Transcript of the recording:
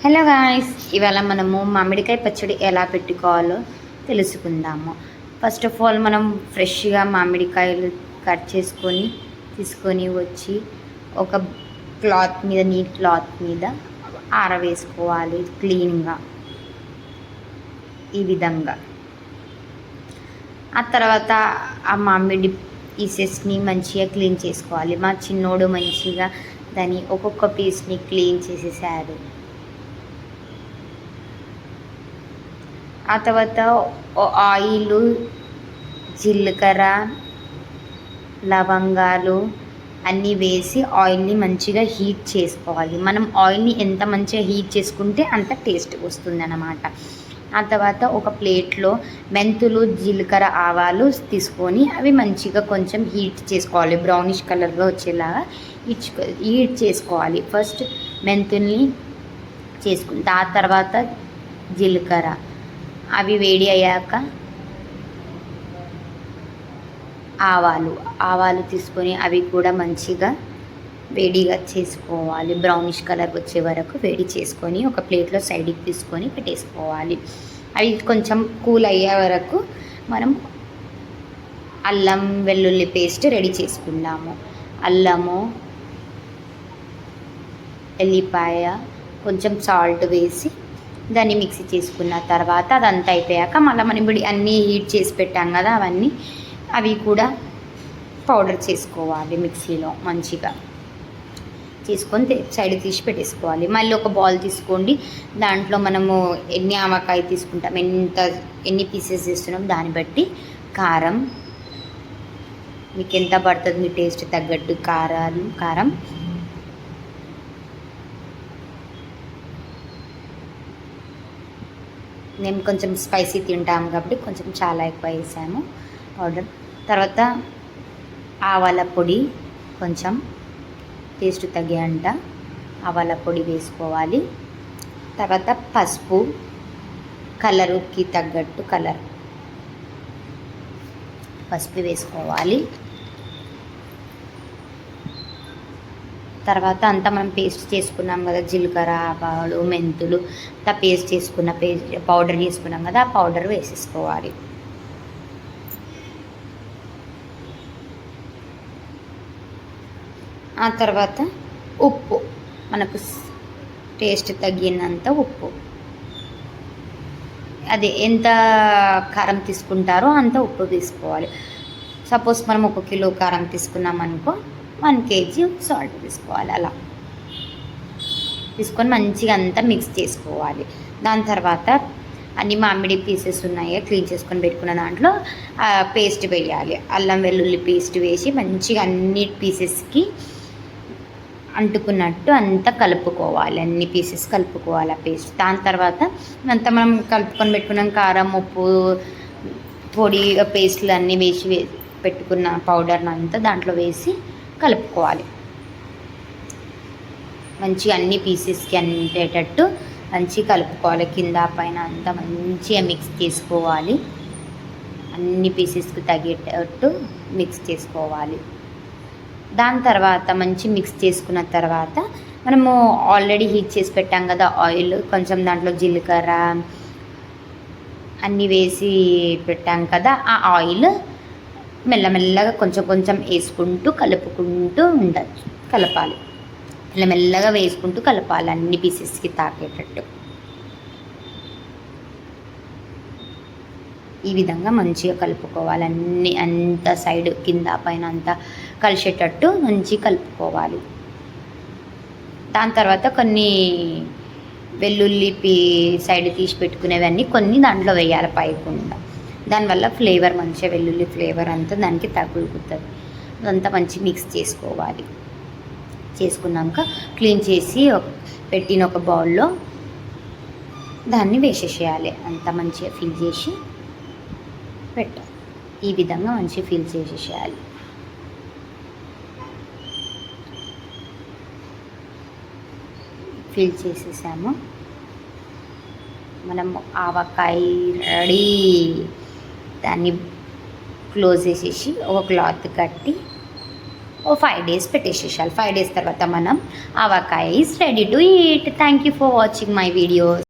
Hello guys, ఇవాళ మనము మామిడికాయ పచ్చడి ఎలా పెట్టుకోవాలో తెలుసుకుందాము. ఫస్ట్ ఆఫ్ ఆల్ మనం ఫ్రెష్గా మామిడికాయలు కట్ చేసుకొని తీసుకొని వచ్చి ఒక నీట్ క్లాత్ మీద ఆరవేసుకోవాలి క్లీన్గా. ఈ విధంగా ఆ తర్వాత ఆ మామిడి పీసెస్ని మంచిగా క్లీన్ చేసుకోవాలి. మా చిన్నోడు మంచిగా దాన్ని ఒక్కొక్క పీస్ని క్లీన్ చేసేసాడు. ఆ తర్వాత ఆయిల్, జీలకర్ర, లవంగాలు అన్నీ వేసి ఆయిల్ని మంచిగా హీట్ చేసుకోవాలి. మనం ఆయిల్ని ఎంత మంచిగా హీట్ చేసుకుంటే అంత టేస్ట్ వస్తుంది అన్నమాట. ఆ తర్వాత ఒక ప్లేట్లో మెంతులు, జీలకర్ర, ఆవాలు తీసుకొని అవి మంచిగా కొంచెం హీట్ చేసుకోవాలి. బ్రౌనిష్ కలర్గా వచ్చేలాగా హీట్ చేసుకోవాలి. ఫస్ట్ మెంతుల్ని చేసుకుంటా, ఆ తర్వాత జీలకర్ర అవి వేడి అయ్యాక ఆవాలు తీసుకొని అవి కూడా మంచిగా వేడిగా చేసుకోవాలి. బ్రౌనిష్ కలర్ వచ్చే వరకు వేడి చేసుకొని ఒక ప్లేట్లో సైడ్కి తీసుకొని పెట్టేసుకోవాలి. అవి కొంచెం కూల్ అయ్యే వరకు మనం అల్లం వెల్లుల్లి పేస్ట్ రెడీ చేసుకుందాము. అల్లము, ఎల్లిపాయ, కొంచెం సాల్ట్ వేసి దాన్ని మిక్సీ చేసుకున్న తర్వాత అదంతా అయిపోయాక మళ్ళీ మనం ఇప్పుడు అన్నీ హీట్ చేసి పెట్టాం కదా, అవి కూడా పౌడర్ చేసుకోవాలి. మిక్సీలో మంచిగా చేసుకొని సైడ్ తీసి పెట్టేసుకోవాలి. మళ్ళీ ఒక బౌల్ తీసుకోండి. దాంట్లో మనము ఎన్ని ఆవకాయ తీసుకుంటాం, ఎన్ని పీసెస్ చేస్తున్నాం దాన్ని బట్టి కారం, మీకు ఎంత పడుతుంది మీ టేస్ట్ తగ్గట్టు కారం, నేను కొంచెం స్పైసీ తింటాము కాబట్టి కొంచెం చాలా ఎక్కువ వేసాము పౌడర్. తర్వాత ఆవాల పొడి, కొంచెం టేస్ట్ తగ్గేంత ఆవాల పొడి వేసుకోవాలి. తర్వాత పసుపు, కలరుకి తగ్గట్టు పసుపు వేసుకోవాలి. తర్వాత అంతా మనం పేస్ట్ చేసుకున్నాం కదా, జీలకర్ర, ఆవాలు, మెంతులు పేస్ట్ చేసుకున్న పౌడర్ చేసుకున్నాం కదా, ఆ పౌడర్ వేసేసుకోవాలి. ఆ తర్వాత ఉప్పు, మనకు టేస్ట్ తగ్గినంత ఉప్పు, అదే ఎంత కారం తీసుకుంటారో అంత ఉప్పు తీసుకోవాలి. సపోజ్ మనం 1 కిలో కారం తీసుకున్నాం అనుకో, 1 కేజీ సాల్ట్ తీసుకోవాలి. అలా తీసుకొని మంచిగా అంతా మిక్స్ చేసుకోవాలి. దాని తర్వాత అన్ని మామిడి పీసెస్ ఉన్నాయో క్లీన్ చేసుకొని పెట్టుకున్న దాంట్లో పేస్ట్ వేయాలి. అల్లం వెల్లుల్లి పేస్ట్ వేసి మంచిగా అన్ని పీసెస్కి అంటుకున్నట్టు అంతా కలుపుకోవాలి. అన్ని పీసెస్ కలుపుకోవాలి ఆ పేస్ట్. దాని తర్వాత అంతా మనం కలుపుకొని పెట్టుకున్నాం కారం, ఉప్పు, పొడి, పేస్ట్లు అన్నీ వేసి పెట్టుకున్న పౌడర్ని అంతా దాంట్లో వేసి కలుపుకోవాలి. మంచిగా అన్ని పీసెస్కి అంటేటట్టు మంచిగా కలుపుకోవాలి. కింద పైన అంతా మంచిగా మిక్స్ చేసుకోవాలి. అన్ని పీసెస్కి తగ్గేటట్టు మిక్స్ చేసుకోవాలి. దాని తర్వాత మంచి మిక్స్ చేసుకున్న తర్వాత మనము ఆల్రెడీ హీట్ చేసి పెట్టాం కదా ఆయిల్, కొంచెం దాంట్లో జీలకర్ర అన్నీ వేసి పెట్టాం కదా, ఆ ఆయిల్ మెల్లమెల్లగా కొంచెం వేసుకుంటూ కలుపుకుంటూ కలపాలి. మెల్లమెల్లగా వేసుకుంటూ కలపాలి అన్ని పీసెస్కి తాకేటట్టు. ఈ విధంగా మంచిగా కలుపుకోవాలి. అంత సైడ్ కింద పైన అంతా కలిసేటట్టు మంచిగా కలుపుకోవాలి. దాని తర్వాత కొన్ని వెల్లుల్లి సైడ్ తీసి పెట్టుకునేవన్నీ కొన్ని దాంట్లో వేయాలి పైకుండా. దానివల్ల ఫ్లేవర్ మంచిగా వెల్లుల్లి ఫ్లేవర్ అంతా దానికి తగులుతుంది. అదంతా మంచి మిక్స్ చేసుకోవాలి. చేసుకున్నాక క్లీన్ చేసి పెట్టిన ఒక బౌల్లో దాన్ని వేసేసేయాలి. అంతా మంచిగా ఫిల్ చేసి పెట్టాలి. ఈ విధంగా మంచిగా ఫిల్ చేసేసేయాలి. ఫిల్ చేసేసాము. మనం ఆవకాయ రెడీ. దాన్ని క్లోజ్ చేసేసి ఒక క్లాత్ కట్టి ఓ 5 డేస్ పెట్టేసేసాలి. 5 డేస్ తర్వాత మనం avakaya is ready to eat. Thank you for watching my videos.